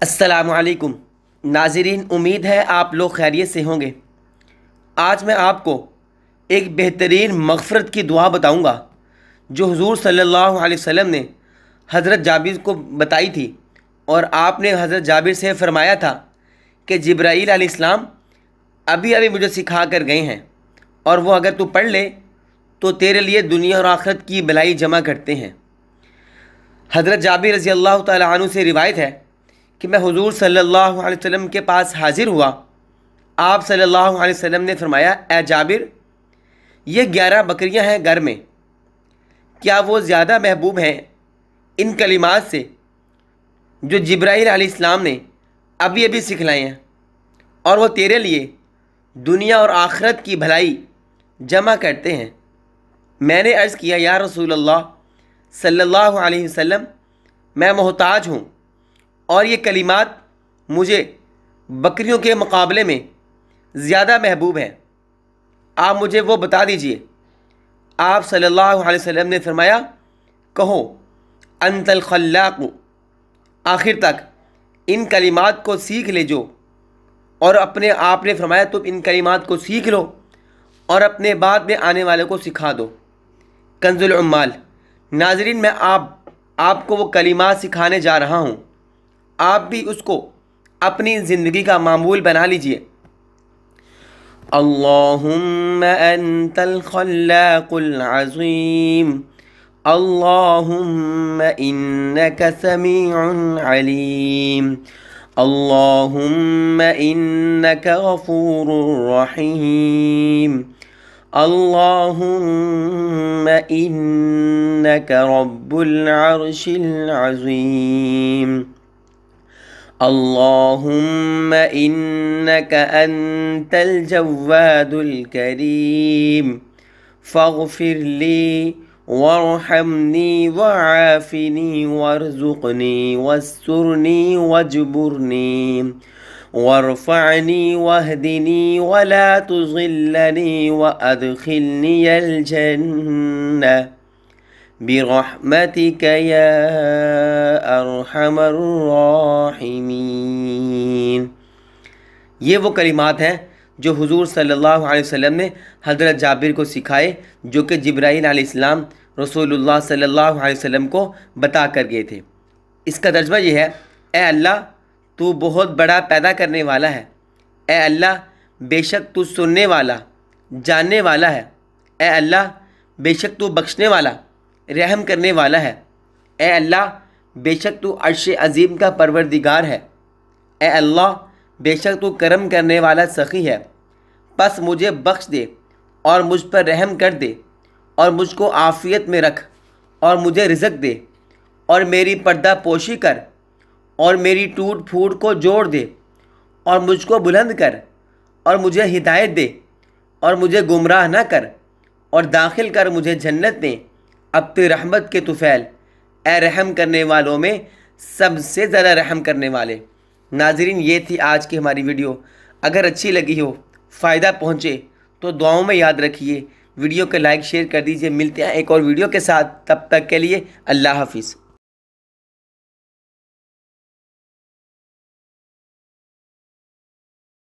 السلام علیکم ناظرین، امید ہے آپ لوگ خیریت سے ہوں گے۔ آج میں آپ کو ایک بہترین مغفرت کی دعا بتاؤں گا جو حضور صلی اللہ علیہ وسلم نے حضرت جابر کو بتائی تھی، اور آپ نے حضرت جابر سے فرمایا تھا کہ جبرائیل علیہ السلام ابھی مجھے سکھا کر گئے ہیں، اور وہ اگر تو پڑھ لے تو تیرے لیے دنیا اور آخرت کی بھلائی جمع کرتے ہیں۔ حضرت جابر رضی اللہ تعالیٰ عنہ سے روایت ہے کہ میں حضور صلی اللہ علیہ وسلم کے پاس حاضر ہوا۔ آپ صلی اللہ علیہ وسلم نے فرمایا، اے جابر، یہ 11 بکریاں ہیں گھر میں، کیا وہ زیادہ محبوب ہیں ان کلمات سے جو جبرائیل علیہ السلام نے ابھی سکھلائے ہیں، اور وہ تیرے لیے دنیا اور آخرت کی بھلائی جمع کرتے ہیں؟ میں نے عرض کیا، یا رسول اللہ صلی اللہ علیہ وسلم، میں محتاج ہوں اور یہ کلمات مجھے بکریوں کے مقابلے میں زیادہ محبوب ہیں، آپ مجھے وہ بتا دیجئے۔ آپ صلی اللہ علیہ وسلم نے فرمایا، کہو انت الخلاق، آخر تک ان کلمات کو سیکھ لے جو، اور آپ نے فرمایا تم ان کلمات کو سیکھ لو اور اپنے بعد میں آنے والے کو سکھا دو۔ کنز العمال۔ ناظرین، میں آپ کو وہ کلمات سکھانے جا رہا ہوں، آپ بھی اس کو اپنی زندگی کا معمول بنا لیجئے۔ اللہم انت الخلاق العظیم، اللہم انک سمیع علیم، اللہم انک غفور رحیم، اللہم انک رب العرش العظیم، اللہم انک انت الجواد الکریم، فاغفر لی وارحمنی وعافنی وارزقنی واسترنی واجبرنی وارفعنی واہدنی ولا تضلنی وادخلنی الجنہ برحمتک یا ارحم الراحمین۔ یہ وہ کلمات ہیں جو حضور صلی اللہ علیہ وسلم نے حضرت جابر کو سکھائے، جو کہ جبرائیل علیہ السلام رسول اللہ صلی اللہ علیہ وسلم کو بتا کر گئے تھے۔ اس کا ترجمہ یہ ہے، اے اللہ، تو بہت بڑا پیدا کرنے والا ہے، اے اللہ بے شک تو سننے والا جاننے والا ہے، اے اللہ بے شک تو بخشنے والا رحم کرنے والا ہے، اے اللہ بے شک تو عرش عظیم کا پروردگار ہے، اے اللہ بے شک تو کرم کرنے والا سخی ہے، پس مجھے بخش دے اور مجھ پر رحم کر دے، اور مجھ کو عافیت میں رکھ، اور مجھے رزق دے، اور میری پردہ پوشی کر، اور میری ٹوٹ پھوٹ کو جوڑ دے، اور مجھ کو بلند کر، اور مجھے ہدایت دے، اور مجھے گمراہ نہ کر، اور داخل کر مجھے جنت میں اپنی رحمت کے طفیل، اے رحم کرنے والوں میں سب سے زیادہ رحم کرنے والے۔ ناظرین، یہ تھی آج کی ہماری ویڈیو۔ اگر اچھی لگی ہو، فائدہ پہنچے تو دعاؤں میں یاد رکھیے، ویڈیو کو لائک شیئر کر دیجیے۔ ملتے ہیں ایک اور ویڈیو کے ساتھ، تب تک کے لیے اللہ حافظ۔